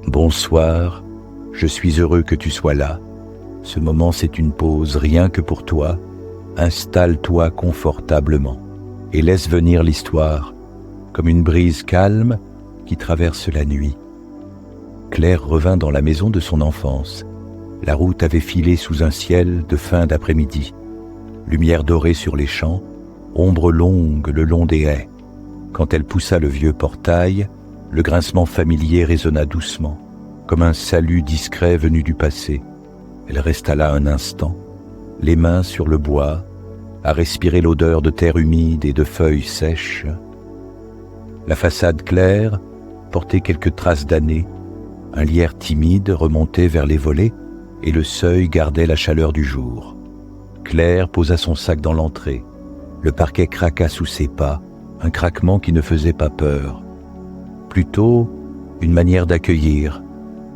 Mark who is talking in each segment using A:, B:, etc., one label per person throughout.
A: Bonsoir, je suis heureux que tu sois là. Ce moment c'est une pause rien que pour toi. Installe-toi confortablement et laisse venir l'histoire, comme une brise calme qui traverse la nuit. Claire revint dans la maison de son enfance. La route avait filé sous un ciel de fin d'après-midi. Lumière dorée sur les champs, ombre longue le long des haies. Quand elle poussa le vieux portail, le grincement familier résonna doucement, comme un salut discret venu du passé. Elle resta là un instant, les mains sur le bois, à respirer l'odeur de terre humide et de feuilles sèches. La façade claire portait quelques traces d'années. Un lierre timide remontait vers les volets et le seuil gardait la chaleur du jour. Claire posa son sac dans l'entrée. Le parquet craqua sous ses pas, un craquement qui ne faisait pas peur. Plutôt une manière d'accueillir.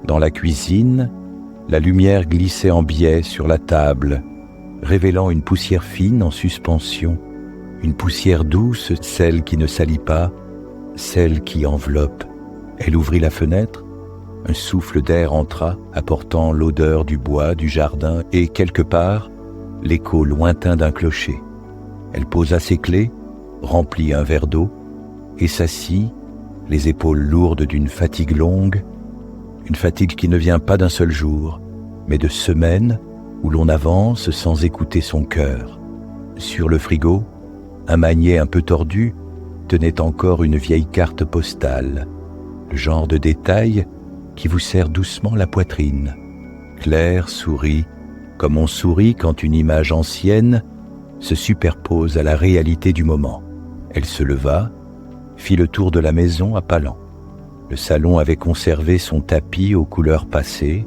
A: Dans la cuisine, la lumière glissait en biais sur la table, révélant une poussière fine en suspension, une poussière douce, celle qui ne salit pas, celle qui enveloppe. Elle ouvrit la fenêtre, un souffle d'air entra, apportant l'odeur du bois, du jardin et, quelque part, l'écho lointain d'un clocher. Elle posa ses clés, remplit un verre d'eau et s'assit, les épaules lourdes d'une fatigue longue, une fatigue qui ne vient pas d'un seul jour, mais de semaines où l'on avance sans écouter son cœur. Sur le frigo, un magnet un peu tordu tenait encore une vieille carte postale, le genre de détail qui vous serre doucement la poitrine. Claire sourit, comme on sourit quand une image ancienne se superpose à la réalité du moment. Elle se leva, fit le tour de la maison à pas lents. Le salon avait conservé son tapis aux couleurs passées,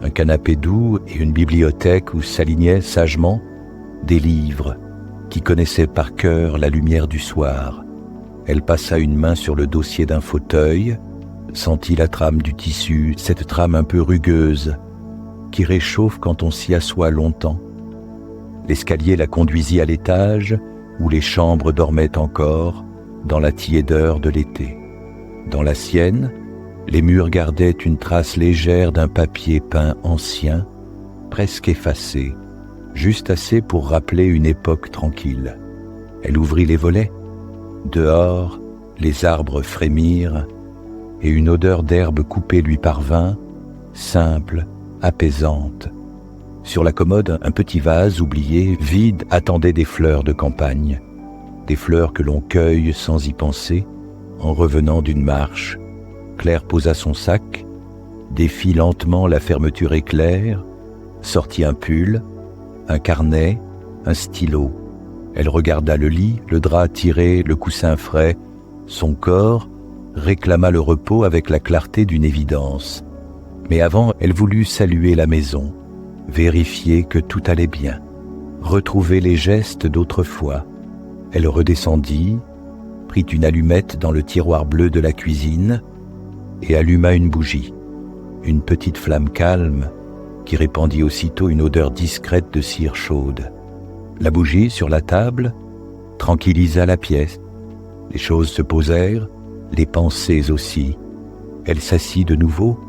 A: un canapé doux et une bibliothèque où s'alignaient sagement des livres qui connaissaient par cœur la lumière du soir. Elle passa une main sur le dossier d'un fauteuil, sentit la trame du tissu, cette trame un peu rugueuse, qui réchauffe quand on s'y assoit longtemps. L'escalier la conduisit à l'étage où les chambres dormaient encore dans la tiédeur de l'été. Dans la sienne, les murs gardaient une trace légère d'un papier peint ancien, presque effacé, juste assez pour rappeler une époque tranquille. Elle ouvrit les volets. Dehors, les arbres frémirent et une odeur d'herbe coupée lui parvint, simple, apaisante. Sur la commode, un petit vase oublié, vide, attendait des fleurs de campagne, des fleurs que l'on cueille sans y penser en revenant d'une marche. Claire posa son sac, défit lentement la fermeture éclair, sortit un pull, un carnet, un stylo. Elle regarda le lit, le drap tiré, le coussin frais. Son corps réclama le repos avec la clarté d'une évidence. Mais avant, elle voulut saluer la maison, vérifier que tout allait bien, retrouver les gestes d'autrefois. Elle redescendit, prit une allumette dans le tiroir bleu de la cuisine et alluma une bougie, une petite flamme calme qui répandit aussitôt une odeur discrète de cire chaude. La bougie sur la table tranquillisa la pièce. Les choses se posèrent, les pensées aussi. Elle s'assit de nouveau,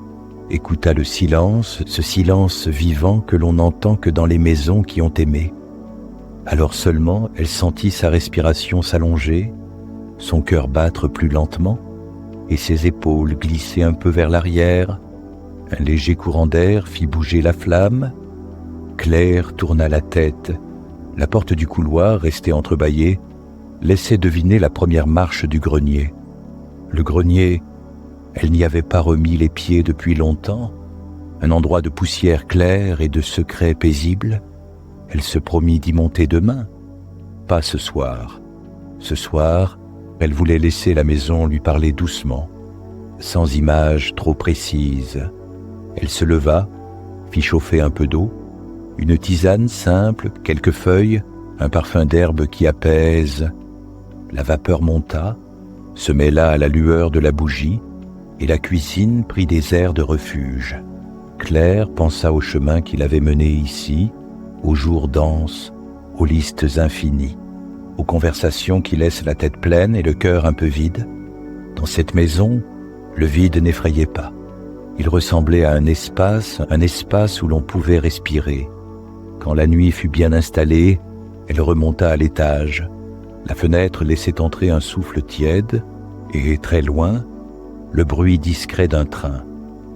A: écouta le silence, ce silence vivant que l'on n'entend que dans les maisons qui ont aimé. Alors seulement, elle sentit sa respiration s'allonger, son cœur battre plus lentement, et ses épaules glisser un peu vers l'arrière. Un léger courant d'air fit bouger la flamme. Claire tourna la tête. La porte du couloir, restée entrebâillée, laissait deviner la première marche du grenier. Le grenier, elle n'y avait pas remis les pieds depuis longtemps, un endroit de poussière claire et de secrets paisibles. Elle se promit d'y monter demain, pas ce soir. Ce soir, elle voulait laisser la maison lui parler doucement, sans images trop précises. Elle se leva, fit chauffer un peu d'eau, une tisane simple, quelques feuilles, un parfum d'herbe qui apaise. La vapeur monta, se mêla à la lueur de la bougie, et la cuisine prit des airs de refuge. Claire pensa au chemin qui l'avait menée ici, aux jours denses, aux listes infinies, aux conversations qui laissent la tête pleine et le cœur un peu vide. Dans cette maison, le vide n'effrayait pas. Il ressemblait à un espace où l'on pouvait respirer. Quand la nuit fut bien installée, elle remonta à l'étage. La fenêtre laissait entrer un souffle tiède et, très loin, le bruit discret d'un train.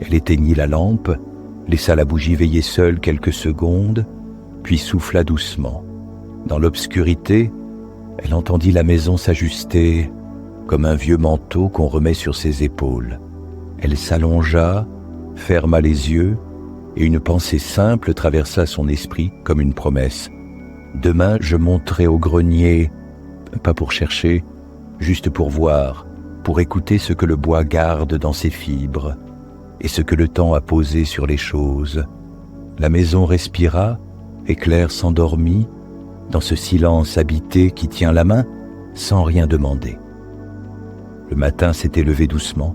A: Elle éteignit la lampe, laissa la bougie veiller seule quelques secondes, puis souffla doucement. Dans l'obscurité, elle entendit la maison s'ajuster comme un vieux manteau qu'on remet sur ses épaules. Elle s'allongea, ferma les yeux, et une pensée simple traversa son esprit comme une promesse. Demain, je monterai au grenier, pas pour chercher, juste pour voir, pour écouter ce que le bois garde dans ses fibres et ce que le temps a posé sur les choses. La maison respira, et Claire s'endormit dans ce silence habité qui tient la main sans rien demander. Le matin s'était levé doucement,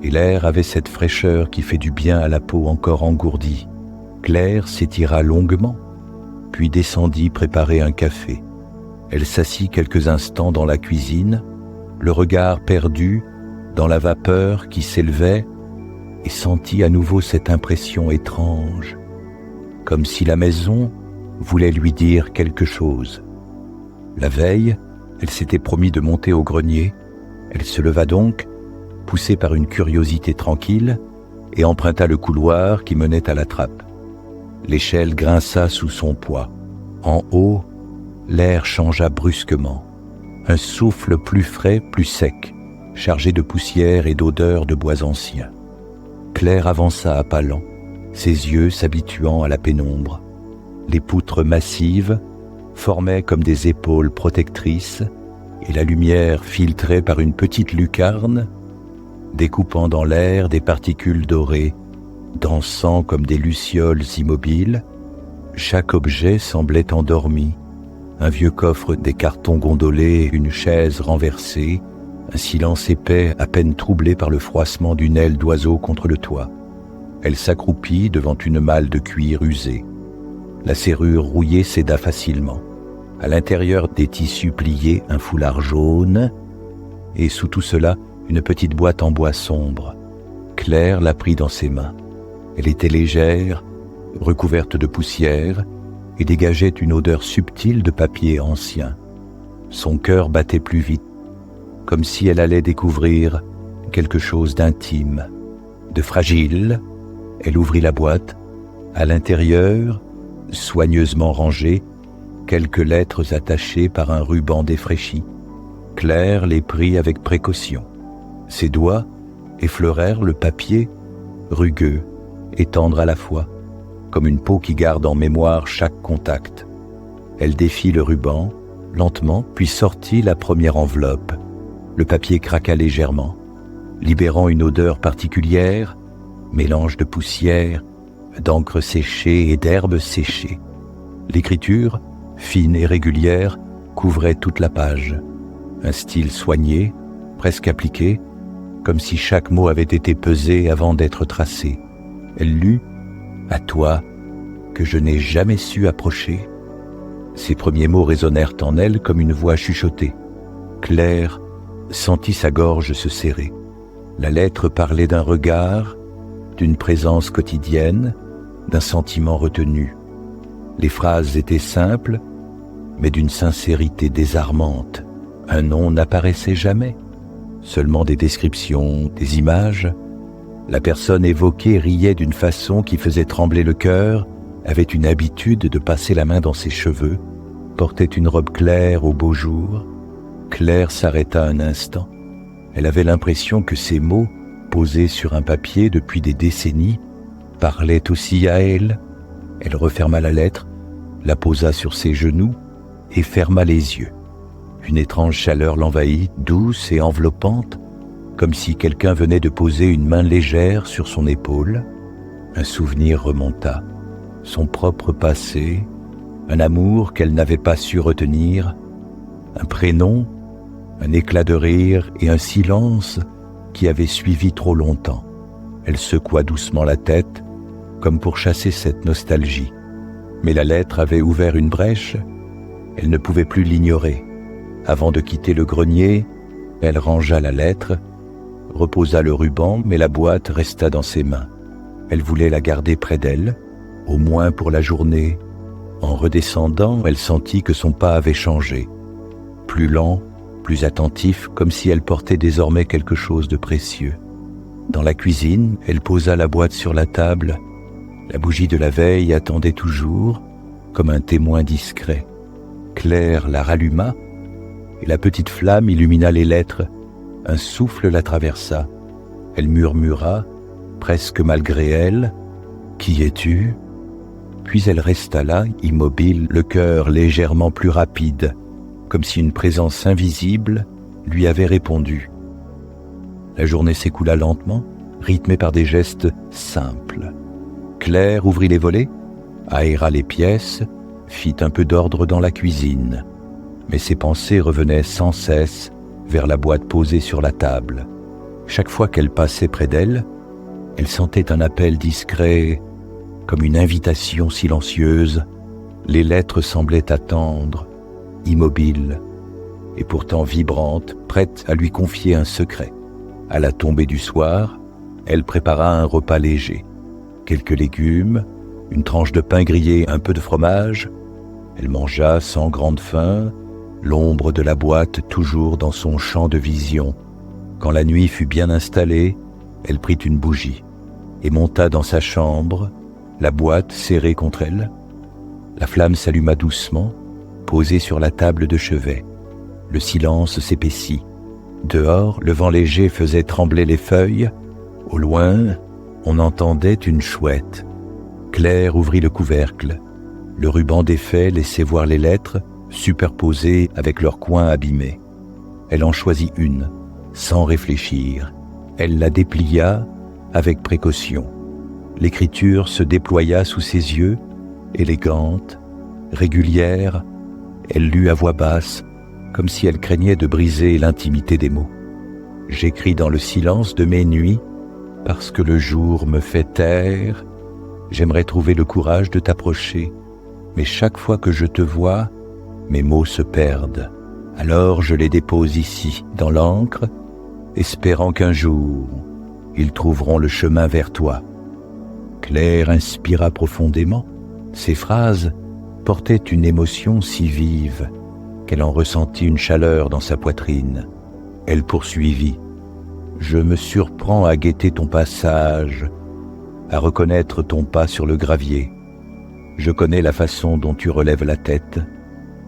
A: et l'air avait cette fraîcheur qui fait du bien à la peau encore engourdie. Claire s'étira longuement, puis descendit préparer un café. Elle s'assit quelques instants dans la cuisine, le regard perdu dans la vapeur qui s'élevait, et sentit à nouveau cette impression étrange, comme si la maison voulait lui dire quelque chose. La veille, elle s'était promis de monter au grenier. Elle se leva donc, poussée par une curiosité tranquille, et emprunta le couloir qui menait à la trappe. L'échelle grinça sous son poids. En haut, l'air changea brusquement. Un souffle plus frais, plus sec, chargé de poussière et d'odeur de bois anciens. Claire avança à pas lents, ses yeux s'habituant à la pénombre. Les poutres massives formaient comme des épaules protectrices, et la lumière filtrait par une petite lucarne, découpant dans l'air des particules dorées, dansant comme des lucioles immobiles. Chaque objet semblait endormi. Un vieux coffre, des cartons gondolés, une chaise renversée, un silence épais à peine troublé par le froissement d'une aile d'oiseau contre le toit. Elle s'accroupit devant une malle de cuir usée. La serrure rouillée céda facilement. À l'intérieur des tissus pliés, un foulard jaune, et sous tout cela, une petite boîte en bois sombre. Claire la prit dans ses mains. Elle était légère, recouverte de poussière, et dégageait une odeur subtile de papier ancien. Son cœur battait plus vite, comme si elle allait découvrir quelque chose d'intime, de fragile. Elle ouvrit la boîte. À l'intérieur, soigneusement rangées, quelques lettres attachées par un ruban défraîchi. Claire les prit avec précaution. Ses doigts effleurèrent le papier, rugueux et tendre à la fois, comme une peau qui garde en mémoire chaque contact. Elle défit le ruban, lentement, puis sortit la première enveloppe. Le papier craqua légèrement, libérant une odeur particulière, mélange de poussière, d'encre séchée et d'herbe séchée. L'écriture, fine et régulière, couvrait toute la page. Un style soigné, presque appliqué, comme si chaque mot avait été pesé avant d'être tracé. Elle lut « À toi, que je n'ai jamais su approcher ». Ces premiers mots résonnèrent en elle comme une voix chuchotée. Claire sentit sa gorge se serrer. La lettre parlait d'un regard, d'une présence quotidienne, d'un sentiment retenu. Les phrases étaient simples, mais d'une sincérité désarmante. Un nom n'apparaissait jamais, seulement des descriptions, des images. La personne évoquée riait d'une façon qui faisait trembler le cœur, avait une habitude de passer la main dans ses cheveux, portait une robe claire au beau jour. Claire s'arrêta un instant. Elle avait l'impression que ces mots, posés sur un papier depuis des décennies, parlaient aussi à elle. Elle referma la lettre, la posa sur ses genoux et ferma les yeux. Une étrange chaleur l'envahit, douce et enveloppante, comme si quelqu'un venait de poser une main légère sur son épaule. Un souvenir remonta, son propre passé, un amour qu'elle n'avait pas su retenir, un prénom, un éclat de rire et un silence qui avait suivi trop longtemps. Elle secoua doucement la tête, comme pour chasser cette nostalgie. Mais la lettre avait ouvert une brèche, elle ne pouvait plus l'ignorer. Avant de quitter le grenier, elle rangea la lettre, reposa le ruban, mais la boîte resta dans ses mains. Elle voulait la garder près d'elle, au moins pour la journée. En redescendant, elle sentit que son pas avait changé. Plus lent, plus attentif, comme si elle portait désormais quelque chose de précieux. Dans la cuisine, elle posa la boîte sur la table. La bougie de la veille attendait toujours, comme un témoin discret. Claire la ralluma, et la petite flamme illumina les lettres. Un souffle la traversa. Elle murmura, presque malgré elle, « Qui es-tu » Puis elle resta là, immobile, le cœur légèrement plus rapide, comme si une présence invisible lui avait répondu. La journée s'écoula lentement, rythmée par des gestes simples. Claire ouvrit les volets, aéra les pièces, fit un peu d'ordre dans la cuisine. Mais ses pensées revenaient sans cesse vers la boîte posée sur la table. Chaque fois qu'elle passait près d'elle, elle sentait un appel discret, comme une invitation silencieuse. Les lettres semblaient attendre, immobiles, et pourtant vibrantes, prêtes à lui confier un secret. À la tombée du soir, elle prépara un repas léger. Quelques légumes, une tranche de pain grillé, un peu de fromage. Elle mangea sans grande faim, l'ombre de la boîte toujours dans son champ de vision. Quand la nuit fut bien installée, elle prit une bougie et monta dans sa chambre, la boîte serrée contre elle. La flamme s'alluma doucement, posée sur la table de chevet. Le silence s'épaissit. Dehors, le vent léger faisait trembler les feuilles. Au loin, on entendait une chouette. Claire ouvrit le couvercle. Le ruban défait laissait voir les lettres, superposées avec leurs coins abîmés. Elle en choisit une, sans réfléchir. Elle la déplia avec précaution. L'écriture se déploya sous ses yeux, élégante, régulière. Elle lut à voix basse, comme si elle craignait de briser l'intimité des mots. « J'écris dans le silence de mes nuits, parce que le jour me fait taire. J'aimerais trouver le courage de t'approcher, mais chaque fois que je te vois, mes mots se perdent. Alors je les dépose ici, dans l'encre, espérant qu'un jour, ils trouveront le chemin vers toi. » Claire inspira profondément. Ces phrases portaient une émotion si vive qu'elle en ressentit une chaleur dans sa poitrine. Elle poursuivit. « Je me surprends à guetter ton passage, à reconnaître ton pas sur le gravier. Je connais la façon dont tu relèves la tête,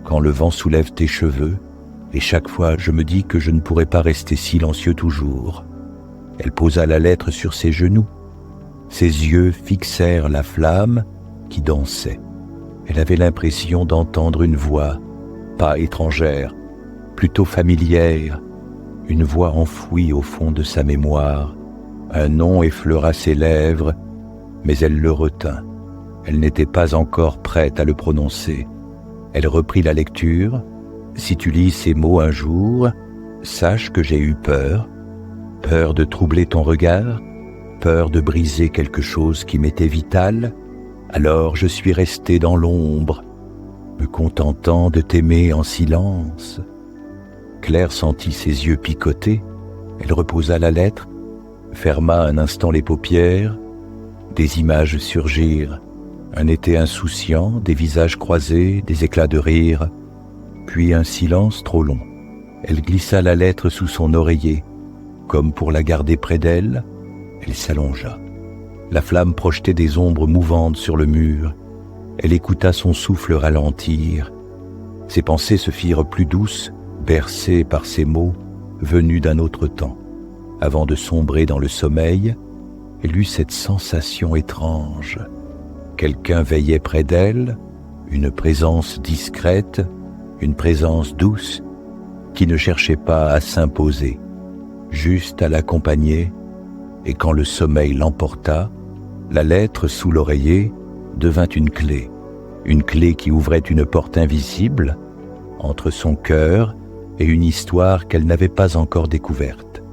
A: quand le vent soulève tes cheveux, et chaque fois je me dis que je ne pourrai pas rester silencieux toujours. » Elle posa la lettre sur ses genoux. Ses yeux fixèrent la flamme qui dansait. Elle avait l'impression d'entendre une voix, pas étrangère, plutôt familière, une voix enfouie au fond de sa mémoire. Un nom effleura ses lèvres, mais elle le retint. Elle n'était pas encore prête à le prononcer. Elle reprit la lecture. « Si tu lis ces mots un jour, sache que j'ai eu peur. Peur de troubler ton regard, peur de briser quelque chose qui m'était vital. Alors je suis resté dans l'ombre, me contentant de t'aimer en silence. » Claire sentit ses yeux picoter. Elle reposa la lettre, ferma un instant les paupières. Des images surgirent. Un été insouciant, des visages croisés, des éclats de rire, puis un silence trop long. Elle glissa la lettre sous son oreiller. Comme pour la garder près d'elle, elle s'allongea. La flamme projetait des ombres mouvantes sur le mur. Elle écouta son souffle ralentir. Ses pensées se firent plus douces, bercées par ces mots venus d'un autre temps. Avant de sombrer dans le sommeil, elle eut cette sensation étrange. Quelqu'un veillait près d'elle, une présence discrète, une présence douce, qui ne cherchait pas à s'imposer, juste à l'accompagner, et quand le sommeil l'emporta, la lettre sous l'oreiller devint une clé qui ouvrait une porte invisible entre son cœur et une histoire qu'elle n'avait pas encore découverte.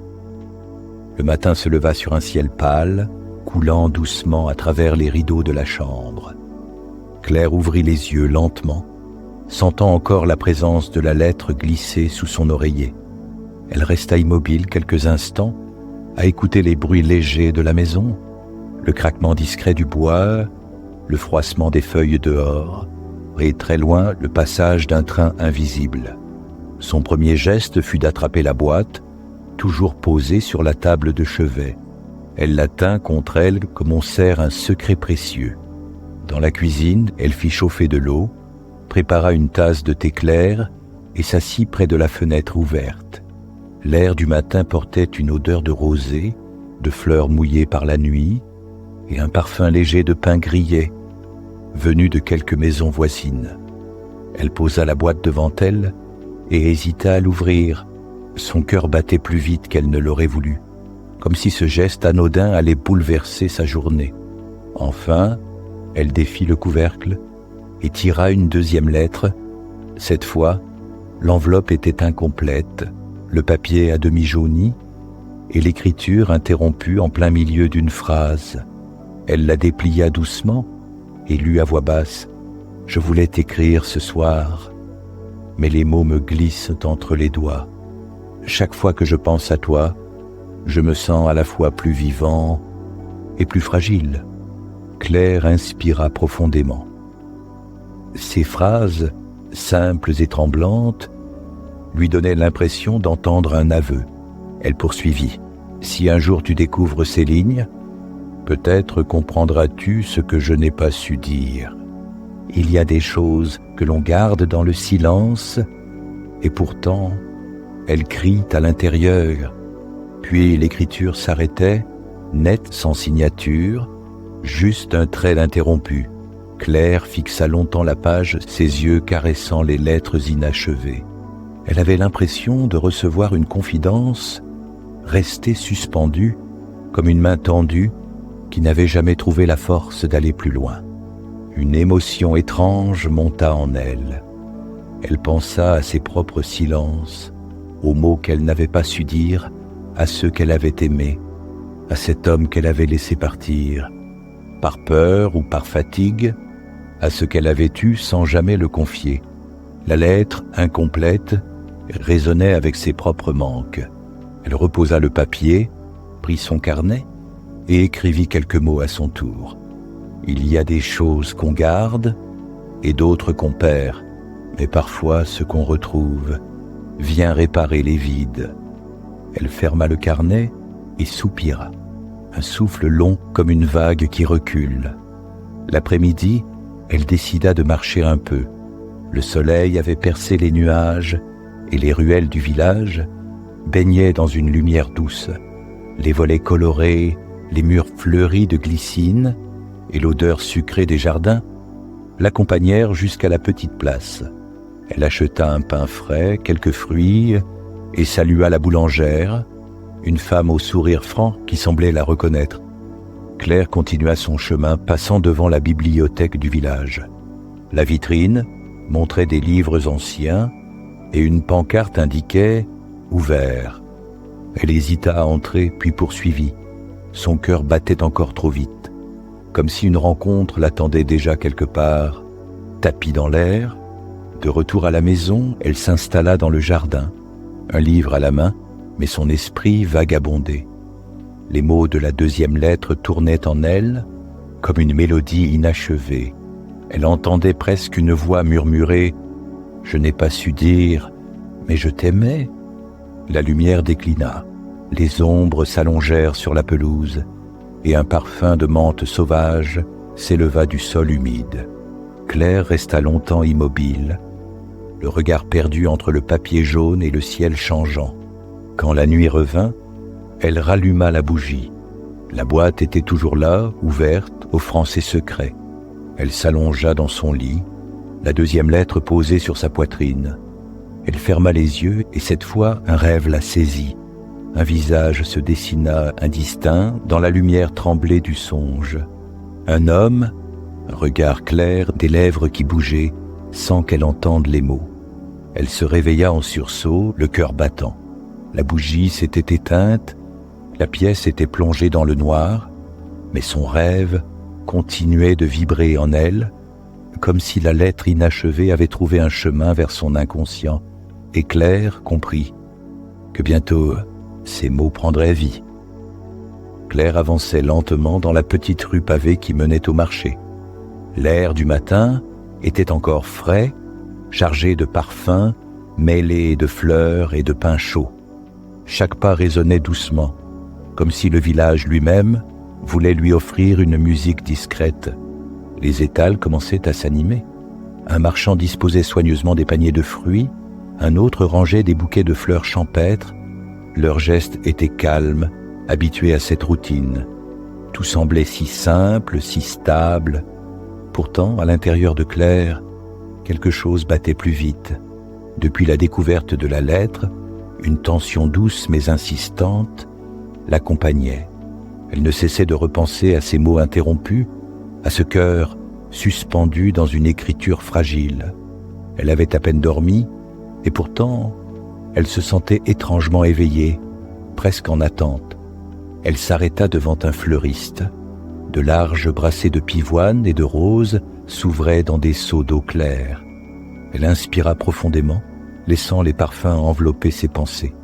A: Le matin se leva sur un ciel pâle, coulant doucement à travers les rideaux de la chambre. Claire ouvrit les yeux lentement, sentant encore la présence de la lettre glisser sous son oreiller. Elle resta immobile quelques instants, à écouter les bruits légers de la maison, Le craquement discret du bois, le froissement des feuilles dehors, et très loin le passage d'un train invisible. Son premier geste fut d'attraper la boîte, toujours posée sur la table de chevet. Elle la tint contre elle comme on serre un secret précieux. Dans la cuisine, elle fit chauffer de l'eau, prépara une tasse de thé clair et s'assit près de la fenêtre ouverte. L'air du matin portait une odeur de rosée, de fleurs mouillées par la nuit et un parfum léger de pain grillé, venu de quelques maisons voisines. Elle posa la boîte devant elle et hésita à l'ouvrir. Son cœur battait plus vite qu'elle ne l'aurait voulu, comme si ce geste anodin allait bouleverser sa journée. Enfin, elle défit le couvercle et tira une deuxième lettre. Cette fois, l'enveloppe était incomplète, le papier à demi jauni et l'écriture interrompue en plein milieu d'une phrase. Elle la déplia doucement et lut à voix basse. « Je voulais t'écrire ce soir, mais les mots me glissent entre les doigts. Chaque fois que je pense à toi, je me sens à la fois plus vivant et plus fragile. » Claire inspira profondément. Ces phrases, simples et tremblantes, lui donnaient l'impression d'entendre un aveu. Elle poursuivit. « Si un jour tu découvres ces lignes, peut-être comprendras-tu ce que je n'ai pas su dire. Il y a des choses que l'on garde dans le silence, et pourtant, elles crient à l'intérieur. » Puis l'écriture s'arrêtait, nette, sans signature, juste un trait interrompu. Claire fixa longtemps la page, ses yeux caressant les lettres inachevées. Elle avait l'impression de recevoir une confidence restée suspendue, comme une main tendue qui n'avait jamais trouvé la force d'aller plus loin. Une émotion étrange monta en elle. Elle pensa à ses propres silences, aux mots qu'elle n'avait pas su dire, à ceux qu'elle avait aimés, à cet homme qu'elle avait laissé partir, par peur ou par fatigue, à ce qu'elle avait eu sans jamais le confier. La lettre, incomplète, résonnait avec ses propres manques. Elle reposa le papier, prit son carnet et écrivit quelques mots à son tour. Il y a des choses qu'on garde et d'autres qu'on perd, mais parfois ce qu'on retrouve vient réparer les vides. Elle ferma le carnet et soupira, un souffle long comme une vague qui recule. L'après-midi, elle décida de marcher un peu. Le soleil avait percé les nuages et les ruelles du village baignaient dans une lumière douce. Les volets colorés, les murs fleuris de glycine et l'odeur sucrée des jardins l'accompagnèrent jusqu'à la petite place. Elle acheta un pain frais, quelques fruits et salua la boulangère, une femme au sourire franc qui semblait la reconnaître. Claire continua son chemin, passant devant la bibliothèque du village. La vitrine montrait des livres anciens et une pancarte indiquait « Ouvert ». Elle hésita à entrer, puis poursuivit. Son cœur battait encore trop vite, comme si une rencontre l'attendait déjà quelque part. Tapis dans l'air, de retour à la maison, elle s'installa dans le jardin, un livre à la main, mais son esprit vagabondait. Les mots de la deuxième lettre tournaient en elle comme une mélodie inachevée. Elle entendait presque une voix murmurer « Je n'ai pas su dire, mais je t'aimais ». La lumière déclina, les ombres s'allongèrent sur la pelouse et un parfum de menthe sauvage s'éleva du sol humide. Claire resta longtemps immobile, le regard perdu entre le papier jaune et le ciel changeant. Quand la nuit revint, elle ralluma la bougie. La boîte était toujours là, ouverte, offrant ses secrets. Elle s'allongea dans son lit, la deuxième lettre posée sur sa poitrine. Elle ferma les yeux et cette fois, un rêve la saisit. Un visage se dessina indistinct dans la lumière tremblée du songe. Un homme, un regard clair, des lèvres qui bougeaient sans qu'elle entende les mots. Elle se réveilla en sursaut, le cœur battant. La bougie s'était éteinte, la pièce était plongée dans le noir, mais son rêve continuait de vibrer en elle, comme si la lettre inachevée avait trouvé un chemin vers son inconscient. Et Claire comprit que bientôt ces mots prendraient vie. Claire avançait lentement dans la petite rue pavée qui menait au marché. L'air du matin était encore frais, chargé de parfums, mêlés de fleurs et de pain chaud. Chaque pas résonnait doucement, comme si le village lui-même voulait lui offrir une musique discrète. Les étals commençaient à s'animer. Un marchand disposait soigneusement des paniers de fruits, un autre rangeait des bouquets de fleurs champêtres. Leurs gestes étaient calmes, habitués à cette routine. Tout semblait si simple, si stable. Pourtant, à l'intérieur de Claire, quelque chose battait plus vite. Depuis la découverte de la lettre, une tension douce mais insistante l'accompagnait. Elle ne cessait de repenser à ces mots interrompus, à ce cœur suspendu dans une écriture fragile. Elle avait à peine dormi, et pourtant, elle se sentait étrangement éveillée, presque en attente. Elle s'arrêta devant un fleuriste. De larges brassées de pivoine et de roses s'ouvraient dans des seaux d'eau claire. Elle inspira profondément, laissant les parfums envelopper ses pensées.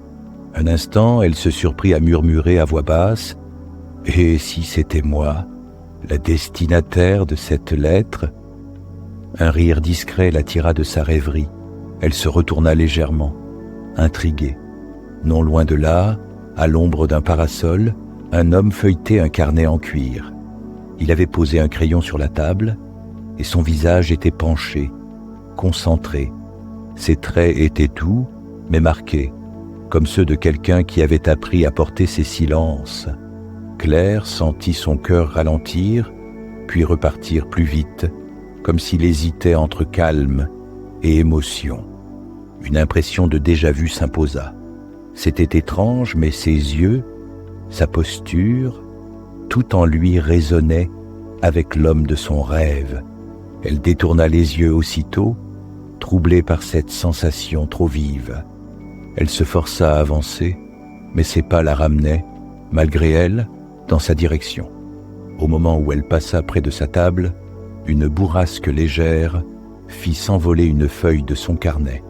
A: Un instant, elle se surprit à murmurer à voix basse « Et si c'était moi, la destinataire de cette lettre ?» Un rire discret la tira de sa rêverie. Elle se retourna légèrement, intriguée. Non loin de là, à l'ombre d'un parasol, un homme feuilletait un carnet en cuir. Il avait posé un crayon sur la table et son visage était penché, concentré. Ses traits étaient doux, mais marqués, comme ceux de quelqu'un qui avait appris à porter ses silences. Claire sentit son cœur ralentir, puis repartir plus vite, comme s'il hésitait entre calme et émotion. Une impression de déjà-vu s'imposa. C'était étrange, mais ses yeux, sa posture, tout en lui résonnait avec l'homme de son rêve. Elle détourna les yeux aussitôt, troublée par cette sensation trop vive. Elle se força à avancer, mais ses pas la ramenaient, malgré elle, dans sa direction. Au moment où elle passa près de sa table, une bourrasque légère fit s'envoler une feuille de son carnet.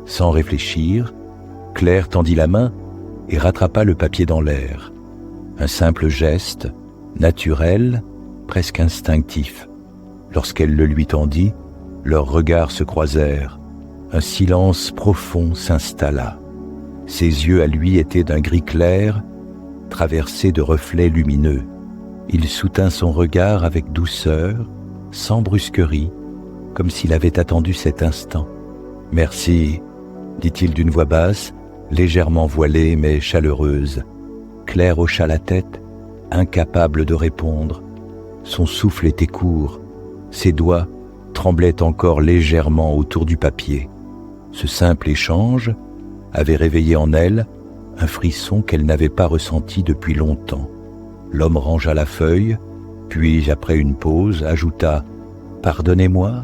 A: Sans réfléchir, Claire tendit la main et rattrapa le papier dans l'air. Un simple geste, naturel, presque instinctif. Lorsqu'elle le lui tendit, leurs regards se croisèrent. Un silence profond s'installa. Ses yeux à lui étaient d'un gris clair, traversés de reflets lumineux. Il soutint son regard avec douceur, sans brusquerie, comme s'il avait attendu cet instant. « Merci », dit-il d'une voix basse, légèrement voilée mais chaleureuse. Claire hocha la tête, incapable de répondre. Son souffle était court, ses doigts tremblaient encore légèrement autour du papier. Ce simple échange avait réveillé en elle un frisson qu'elle n'avait pas ressenti depuis longtemps. L'homme rangea la feuille, puis, après une pause, ajouta « Pardonnez-moi,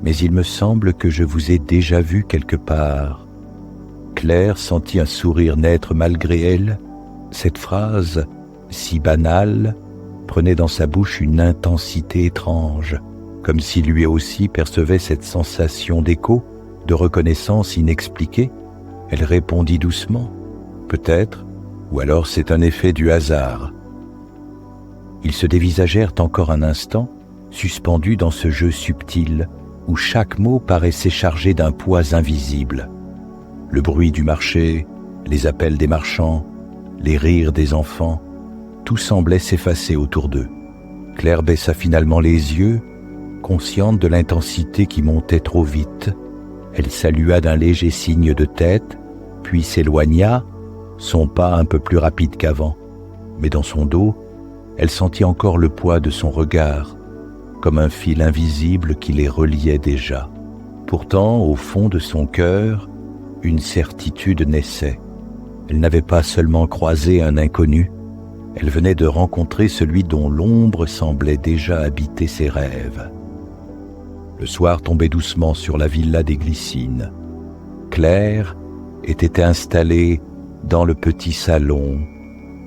A: mais il me semble que je vous ai déjà vu quelque part. » Claire sentit un sourire naître malgré elle. Cette phrase, si banale, prenait dans sa bouche une intensité étrange, comme si lui aussi percevait cette sensation d'écho, de reconnaissance inexpliquée. Elle répondit doucement, « Peut-être, ou alors c'est un effet du hasard. » Ils se dévisagèrent encore un instant, suspendus dans ce jeu subtil, où chaque mot paraissait chargé d'un poids invisible. Le bruit du marché, les appels des marchands, les rires des enfants, tout semblait s'effacer autour d'eux. Claire baissa finalement les yeux, consciente de l'intensité qui montait trop vite. Elle salua d'un léger signe de tête, puis s'éloigna, son pas un peu plus rapide qu'avant. Mais dans son dos, elle sentit encore le poids de son regard, comme un fil invisible qui les reliait déjà. Pourtant, au fond de son cœur, une certitude naissait. Elle n'avait pas seulement croisé un inconnu, elle venait de rencontrer celui dont l'ombre semblait déjà habiter ses rêves. Le soir tombait doucement sur la villa des Glycines. Claire était installée dans le petit salon,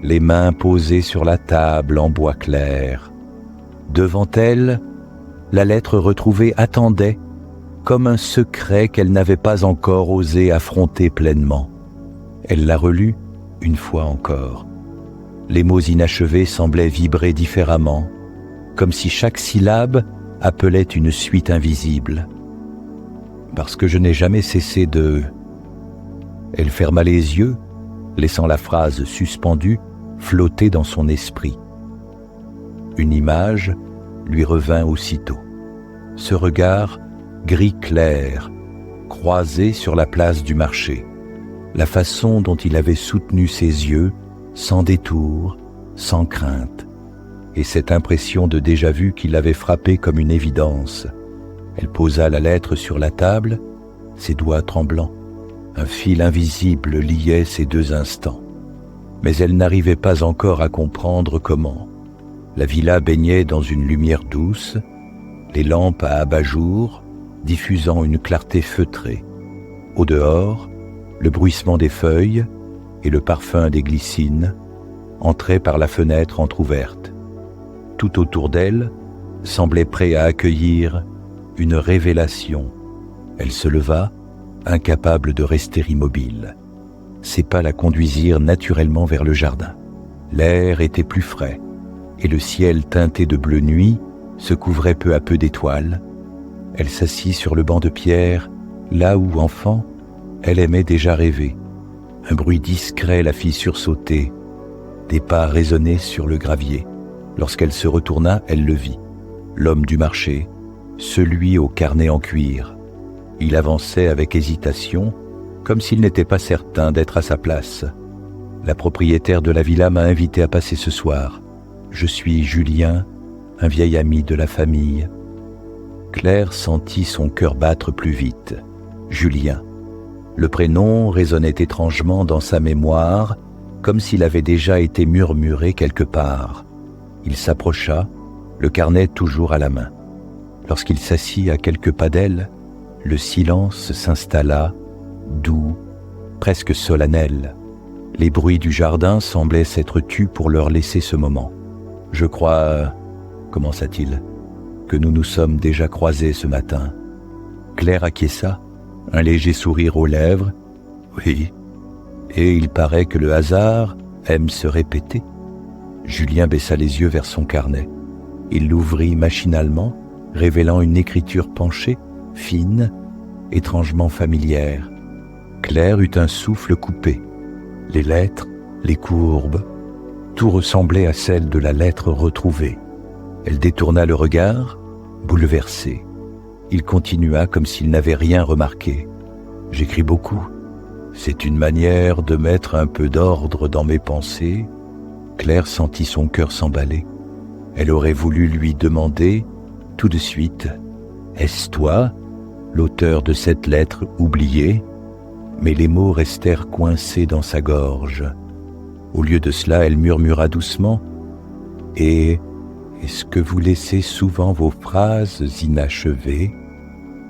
A: les mains posées sur la table en bois clair. Devant elle, la lettre retrouvée attendait, comme un secret qu'elle n'avait pas encore osé affronter pleinement. Elle la relut une fois encore. Les mots inachevés semblaient vibrer différemment, comme si chaque syllabe appelait une suite invisible. Parce que je n'ai jamais cessé de... Elle ferma les yeux, laissant la phrase suspendue flotter dans son esprit. Une image lui revint aussitôt. Ce regard gris clair, croisé sur la place du marché. La façon dont il avait soutenu ses yeux, sans détour, sans crainte. Et cette impression de déjà-vu qui l'avait frappée comme une évidence. Elle posa la lettre sur la table, ses doigts tremblants. Un fil invisible liait ces deux instants. Mais elle n'arrivait pas encore à comprendre comment. La villa baignait dans une lumière douce, les lampes à abat-jour diffusant une clarté feutrée. Au dehors, le bruissement des feuilles et le parfum des glycines entraient par la fenêtre entr'ouverte. Tout autour d'elle semblait prêt à accueillir une révélation. Elle se leva, incapable de rester immobile. Ses pas la conduisirent naturellement vers le jardin. L'air était plus frais, et le ciel teinté de bleu nuit se couvrait peu à peu d'étoiles. Elle s'assit sur le banc de pierre, là où, enfant, elle aimait déjà rêver. Un bruit discret la fit sursauter. Des pas résonnaient sur le gravier. Lorsqu'elle se retourna, elle le vit. L'homme du marché, celui au carnet en cuir. Il avançait avec hésitation, comme s'il n'était pas certain d'être à sa place. La propriétaire de la villa m'a invité à passer ce soir. Je suis Julien, un vieil ami de la famille. Claire sentit son cœur battre plus vite. Julien. Le prénom résonnait étrangement dans sa mémoire, comme s'il avait déjà été murmuré quelque part. Il s'approcha, le carnet toujours à la main. Lorsqu'il s'assit à quelques pas d'elle, le silence s'installa, doux, presque solennel. Les bruits du jardin semblaient s'être tus pour leur laisser ce moment. « Je crois, commença-t-il, que nous nous sommes déjà croisés ce matin. » Claire acquiesça, un léger sourire aux lèvres. « Oui, et il paraît que le hasard aime se répéter. » Julien baissa les yeux vers son carnet. Il l'ouvrit machinalement, révélant une écriture penchée, fine, étrangement familière. Claire eut un souffle coupé. Les lettres, les courbes, tout ressemblait à celle de la lettre retrouvée. Elle détourna le regard, bouleversée. Il continua comme s'il n'avait rien remarqué. « J'écris beaucoup. C'est une manière de mettre un peu d'ordre dans mes pensées. » Claire sentit son cœur s'emballer. Elle aurait voulu lui demander, tout de suite, « Est-ce toi, l'auteur de cette lettre oubliée ?» Mais les mots restèrent coincés dans sa gorge. Au lieu de cela, elle murmura doucement, « Et est-ce que vous laissez souvent vos phrases inachevées ?»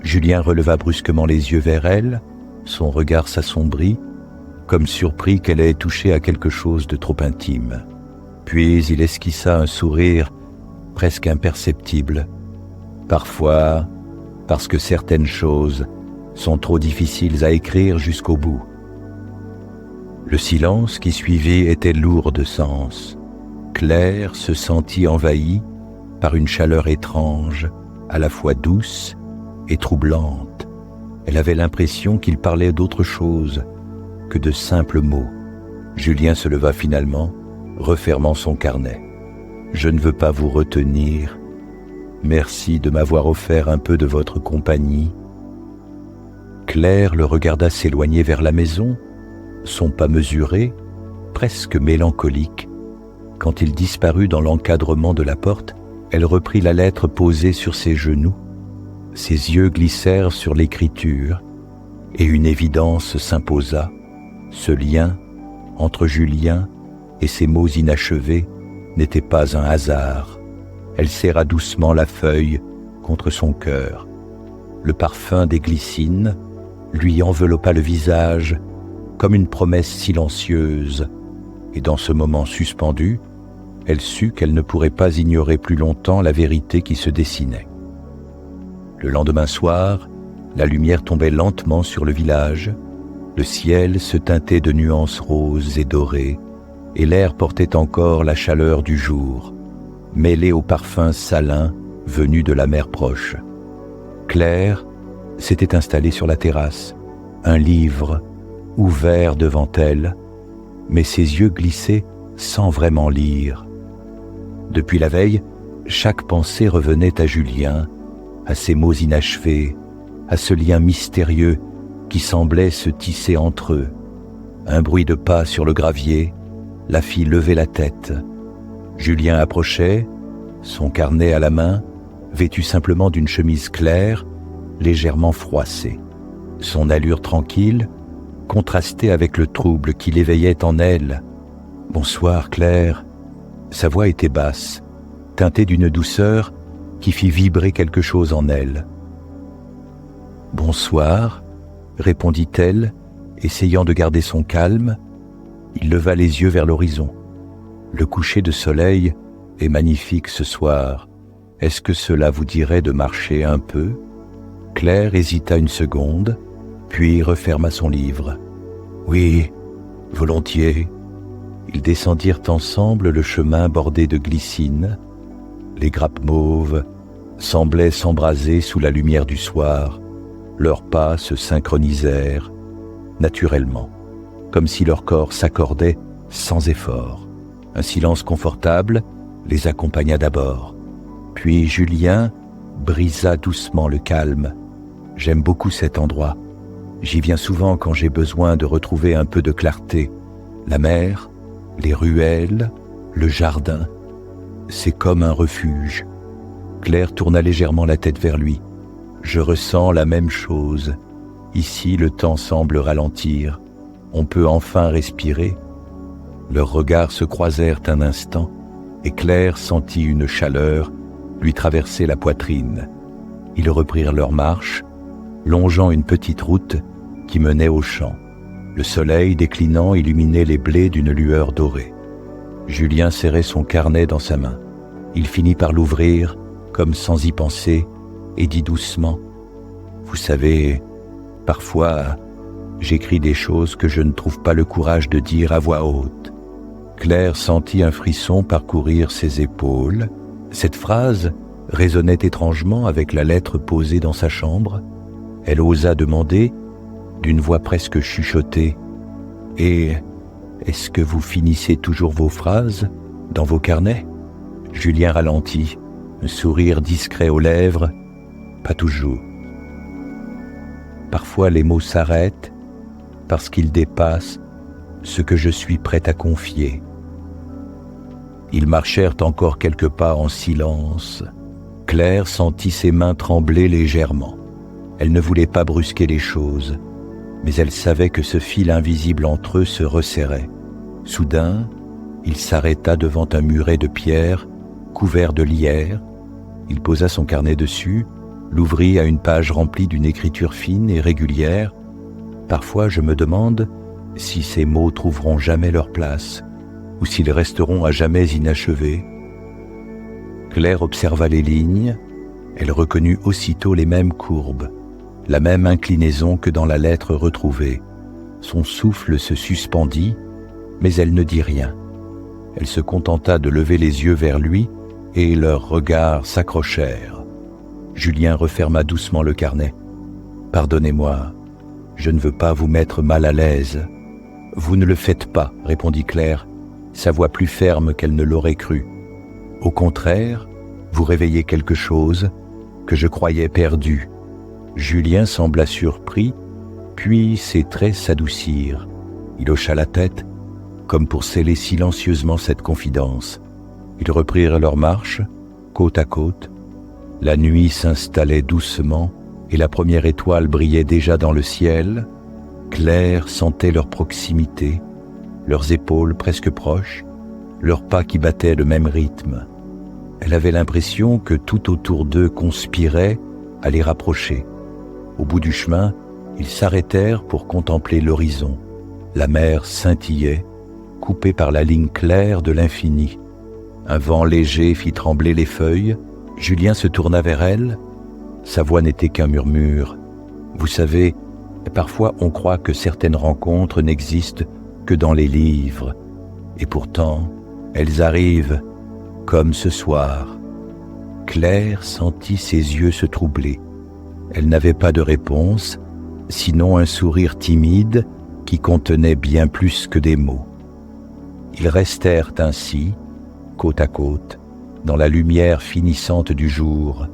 A: Julien releva brusquement les yeux vers elle, son regard s'assombrit, comme surpris qu'elle ait touché à quelque chose de trop intime. Puis il esquissa un sourire presque imperceptible. Parfois, parce que certaines choses sont trop difficiles à écrire jusqu'au bout. Le silence qui suivit était lourd de sens. Claire se sentit envahie par une chaleur étrange, à la fois douce et troublante. Elle avait l'impression qu'il parlait d'autre chose que de simples mots. Julien se leva finalement, refermant son carnet. « Je ne veux pas vous retenir. Merci de m'avoir offert un peu de votre compagnie. » Claire le regarda s'éloigner vers la maison, son pas mesuré, presque mélancolique. Quand il disparut dans l'encadrement de la porte, elle reprit la lettre posée sur ses genoux. Ses yeux glissèrent sur l'écriture et une évidence s'imposa. Ce lien entre Julien et ces mots inachevés n'était pas un hasard. Elle serra doucement la feuille contre son cœur. Le parfum des glycines lui enveloppa le visage comme une promesse silencieuse, et dans ce moment suspendu, elle sut qu'elle ne pourrait pas ignorer plus longtemps la vérité qui se dessinait. Le lendemain soir, la lumière tombait lentement sur le village, le ciel se teintait de nuances roses et dorées, et l'air portait encore la chaleur du jour, mêlée au parfum salin venu de la mer proche. Claire s'était installée sur la terrasse, un livre ouvert devant elle, mais ses yeux glissaient sans vraiment lire. Depuis la veille, chaque pensée revenait à Julien, à ces mots inachevés, à ce lien mystérieux qui semblait se tisser entre eux. Un bruit de pas sur le gravier, la fille levait la tête. Julien approchait, son carnet à la main, vêtu simplement d'une chemise claire, légèrement froissée. Son allure tranquille contrastait avec le trouble qui l'éveillait en elle. « Bonsoir, Claire ». Sa voix était basse, teintée d'une douceur qui fit vibrer quelque chose en elle. « Bonsoir », répondit-elle, essayant de garder son calme. Il leva les yeux vers l'horizon. Le coucher de soleil est magnifique ce soir. Est-ce que cela vous dirait de marcher un peu ? Claire hésita une seconde, puis referma son livre. Oui, volontiers. Ils descendirent ensemble le chemin bordé de glycines. Les grappes mauves semblaient s'embraser sous la lumière du soir. Leurs pas se synchronisèrent naturellement, comme si leur corps s'accordait sans effort. Un silence confortable les accompagna d'abord. Puis Julien brisa doucement le calme. J'aime beaucoup cet endroit. J'y viens souvent quand j'ai besoin de retrouver un peu de clarté. La mer, les ruelles, le jardin, c'est comme un refuge. Claire tourna légèrement la tête vers lui. Je ressens la même chose. Ici, le temps semble ralentir. On peut enfin respirer. Leurs regards se croisèrent un instant et Claire sentit une chaleur lui traverser la poitrine. Ils reprirent leur marche, longeant une petite route qui menait au champ. Le soleil déclinant illuminait les blés d'une lueur dorée. Julien serrait son carnet dans sa main. Il finit par l'ouvrir, comme sans y penser, et dit doucement « Vous savez, parfois, j'écris des choses que je ne trouve pas le courage de dire à voix haute. » Claire sentit un frisson parcourir ses épaules. Cette phrase résonnait étrangement avec la lettre posée dans sa chambre. Elle osa demander, d'une voix presque chuchotée, « Et est-ce que vous finissez toujours vos phrases dans vos carnets ?» Julien ralentit, un sourire discret aux lèvres. « Pas toujours. Parfois les mots s'arrêtent parce qu'ils dépassent ce que je suis prêt à confier. » Ils marchèrent encore quelques pas en silence. Claire sentit ses mains trembler légèrement. Elle ne voulait pas brusquer les choses, mais elle savait que ce fil invisible entre eux se resserrait. Soudain, il s'arrêta devant un muret de pierre couvert de lierre. Il posa son carnet dessus, l'ouvrit à une page remplie d'une écriture fine et régulière. Parfois, je me demande si ces mots trouveront jamais leur place ou s'ils resteront à jamais inachevés. Claire observa les lignes. Elle reconnut aussitôt les mêmes courbes, la même inclinaison que dans la lettre retrouvée. Son souffle se suspendit, mais elle ne dit rien. Elle se contenta de lever les yeux vers lui et leurs regards s'accrochèrent. Julien referma doucement le carnet. « Pardonnez-moi, je ne veux pas vous mettre mal à l'aise. »« Vous ne le faites pas, » répondit Claire, sa voix plus ferme qu'elle ne l'aurait cru. « Au contraire, vous réveillez quelque chose que je croyais perdu. » Julien sembla surpris, puis ses traits s'adoucirent. Il hocha la tête, comme pour sceller silencieusement cette confidence. Ils reprirent leur marche, côte à côte. La nuit s'installait doucement et la première étoile brillait déjà dans le ciel. Claire sentait leur proximité, leurs épaules presque proches, leurs pas qui battaient le même rythme. Elle avait l'impression que tout autour d'eux conspirait à les rapprocher. Au bout du chemin, ils s'arrêtèrent pour contempler l'horizon. La mer scintillait, coupée par la ligne claire de l'infini. Un vent léger fit trembler les feuilles. Julien se tourna vers elle. Sa voix n'était qu'un murmure. « Vous savez, parfois on croit que certaines rencontres n'existent que dans les livres. Et pourtant, elles arrivent, comme ce soir. Claire sentit ses yeux se troubler. Elle n'avait pas de réponse, sinon un sourire timide qui contenait bien plus que des mots. Ils restèrent ainsi, côte à côte, dans la lumière finissante du jour,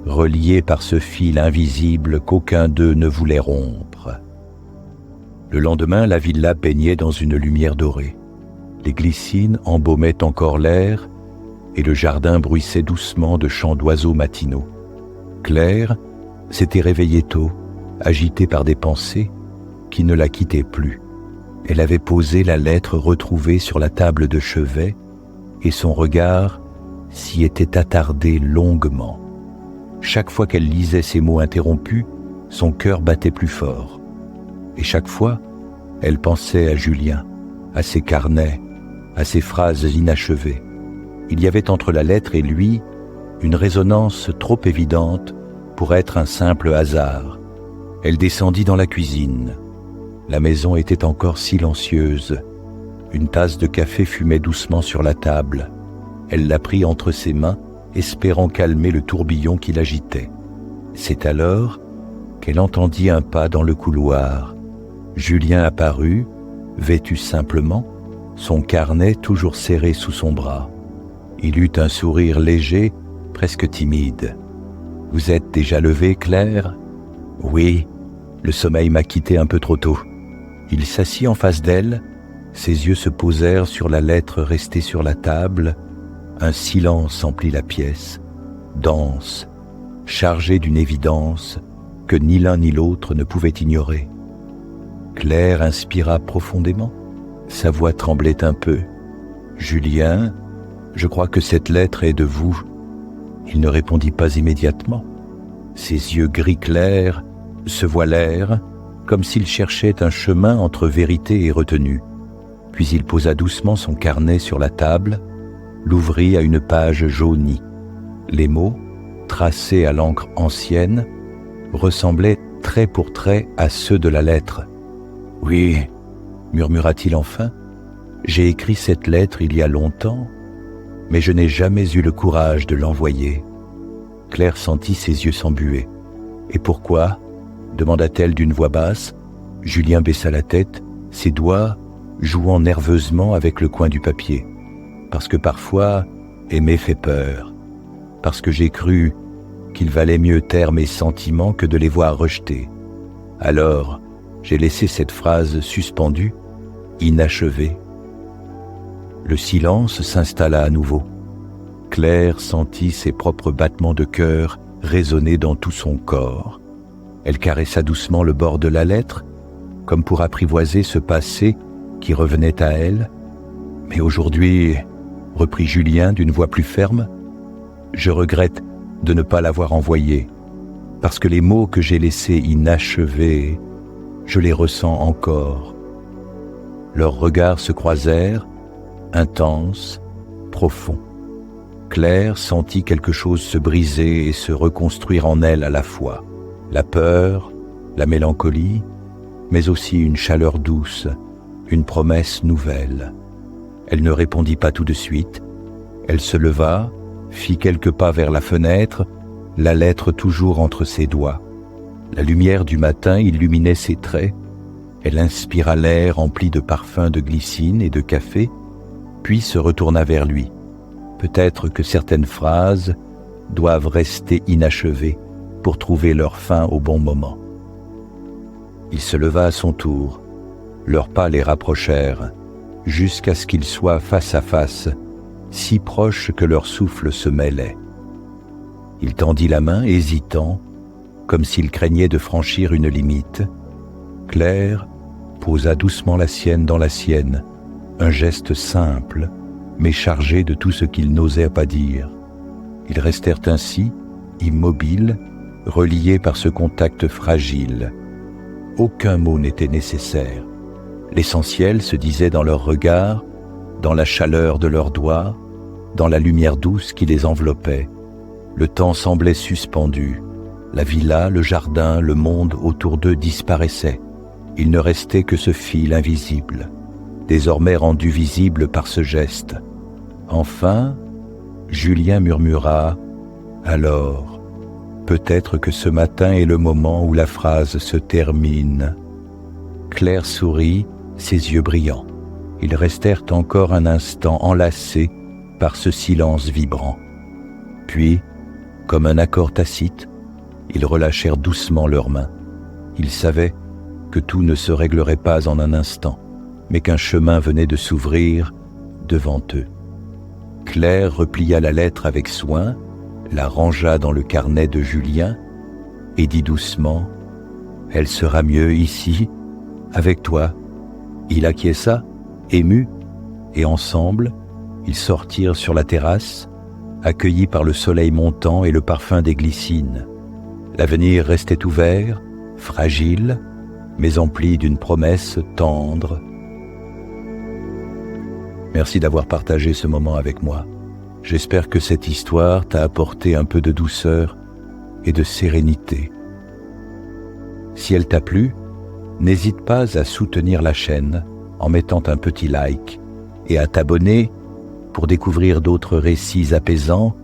A: reliés par ce fil invisible qu'aucun d'eux ne voulait rompre. Le lendemain, la villa baignait dans une lumière dorée. Les glycines embaumaient encore l'air et le jardin bruissait doucement de chants d'oiseaux matinaux. Claire s'était réveillée tôt, agitée par des pensées qui ne la quittaient plus. Elle avait posé la lettre retrouvée sur la table de chevet et son regard s'y était attardé longuement. Chaque fois qu'elle lisait ces mots interrompus, son cœur battait plus fort. Et chaque fois, elle pensait à Julien, à ses carnets, à ses phrases inachevées. Il y avait entre la lettre et lui une résonance trop évidente pour être un simple hasard. Elle descendit dans la cuisine. La maison était encore silencieuse. Une tasse de café fumait doucement sur la table. Elle la prit entre ses mains, espérant calmer le tourbillon qui l'agitait. C'est alors qu'elle entendit un pas dans le couloir. Julien apparut, vêtu simplement, son carnet toujours serré sous son bras. Il eut un sourire léger, presque timide. « Vous êtes déjà levée, Claire ?»« Oui, le sommeil m'a quitté un peu trop tôt. » Il s'assit en face d'elle, ses yeux se posèrent sur la lettre restée sur la table. Un silence emplit la pièce, dense, chargé d'une évidence que ni l'un ni l'autre ne pouvaient ignorer. Claire inspira profondément, sa voix tremblait un peu. « Julien, je crois que cette lettre est de vous. » Il ne répondit pas immédiatement. Ses yeux gris clairs se voilèrent, comme s'il cherchait un chemin entre vérité et retenue. Puis il posa doucement son carnet sur la table, l'ouvrit à une page jaunie. Les mots, tracés à l'encre ancienne, ressemblaient trait pour trait à ceux de la lettre. « Oui, » murmura-t-il enfin, « j'ai écrit cette lettre il y a longtemps, mais je n'ai jamais eu le courage de l'envoyer. » Claire sentit ses yeux s'embuer. « Et pourquoi ?» demanda-t-elle d'une voix basse. Julien baissa la tête, ses doigts jouant nerveusement avec le coin du papier. « Parce que parfois, aimer fait peur. Parce que j'ai cru qu'il valait mieux taire mes sentiments que de les voir rejetés. Alors, j'ai laissé cette phrase suspendue, inachevée. » Le silence s'installa à nouveau. Claire sentit ses propres battements de cœur résonner dans tout son corps. Elle caressa doucement le bord de la lettre, comme pour apprivoiser ce passé qui revenait à elle. « Mais aujourd'hui, » reprit Julien d'une voix plus ferme, « je regrette de ne pas l'avoir envoyé, parce que les mots que j'ai laissés inachevés, je les ressens encore. » Leurs regards se croisèrent, intenses, profonds. Claire sentit quelque chose se briser et se reconstruire en elle à la fois. La peur, la mélancolie, mais aussi une chaleur douce, une promesse nouvelle. Elle ne répondit pas tout de suite. Elle se leva, fit quelques pas vers la fenêtre, la lettre toujours entre ses doigts. La lumière du matin illuminait ses traits. Elle inspira l'air empli de parfums de glycine et de café, puis se retourna vers lui. Peut-être que certaines phrases doivent rester inachevées pour trouver leur fin au bon moment. Il se leva à son tour. Leurs pas les rapprochèrent, jusqu'à ce qu'ils soient face à face, si proches que leur souffle se mêlait. Il tendit la main, hésitant, comme s'il craignait de franchir une limite. Claire posa doucement la sienne dans la sienne, un geste simple, mais chargé de tout ce qu'il n'osait pas dire. Ils restèrent ainsi, immobiles, reliés par ce contact fragile. Aucun mot n'était nécessaire. L'essentiel se disait dans leurs regards, dans la chaleur de leurs doigts, dans la lumière douce qui les enveloppait. Le temps semblait suspendu. La villa, le jardin, le monde autour d'eux disparaissaient. Il ne restait que ce fil invisible. désormais rendu visible par ce geste. Enfin, Julien murmura « Alors, peut-être que ce matin est le moment où la phrase se termine. » Claire sourit, ses yeux brillants. Ils restèrent encore un instant enlacés par ce silence vibrant. Puis, comme un accord tacite, ils relâchèrent doucement leurs mains. Ils savaient que tout ne se réglerait pas en un instant, mais qu'un chemin venait de s'ouvrir devant eux. Claire replia la lettre avec soin, la rangea dans le carnet de Julien et dit doucement « Elle sera mieux ici, avec toi. » Il acquiesça, ému, et ensemble, ils sortirent sur la terrasse, accueillis par le soleil montant et le parfum des glycines. L'avenir restait ouvert, fragile, mais empli d'une promesse tendre. Merci d'avoir partagé ce moment avec moi. J'espère que cette histoire t'a apporté un peu de douceur et de sérénité. Si elle t'a plu, n'hésite pas à soutenir la chaîne en mettant un petit like et à t'abonner pour découvrir d'autres récits apaisants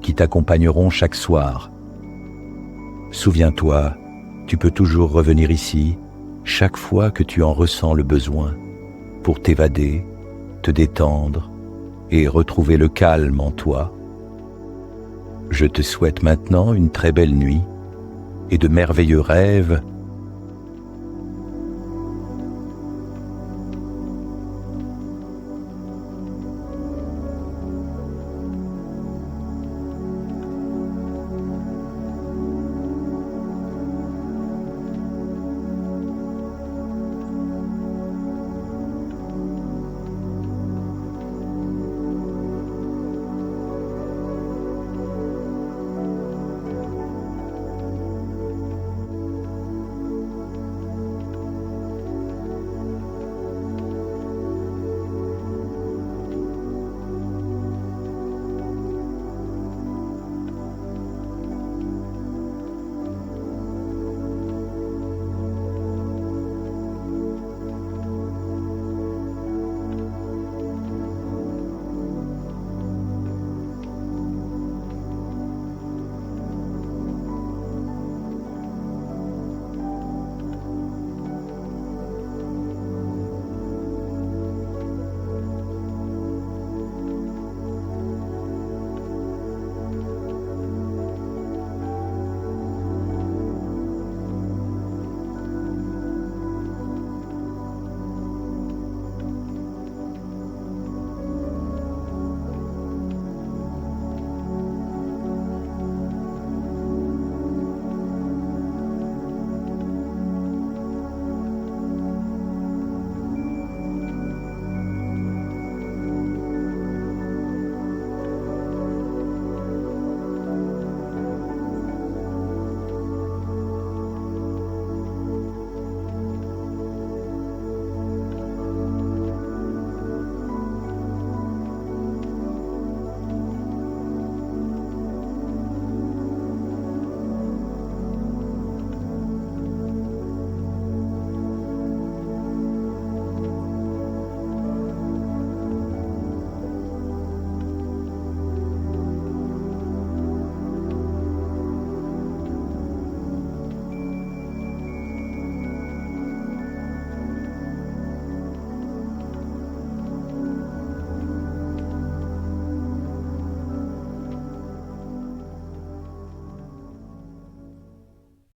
A: qui t'accompagneront chaque soir. Souviens-toi, tu peux toujours revenir ici chaque fois que tu en ressens le besoin pour t'évader, te détendre et retrouver le calme en toi. Je te souhaite maintenant une très belle nuit et de merveilleux rêves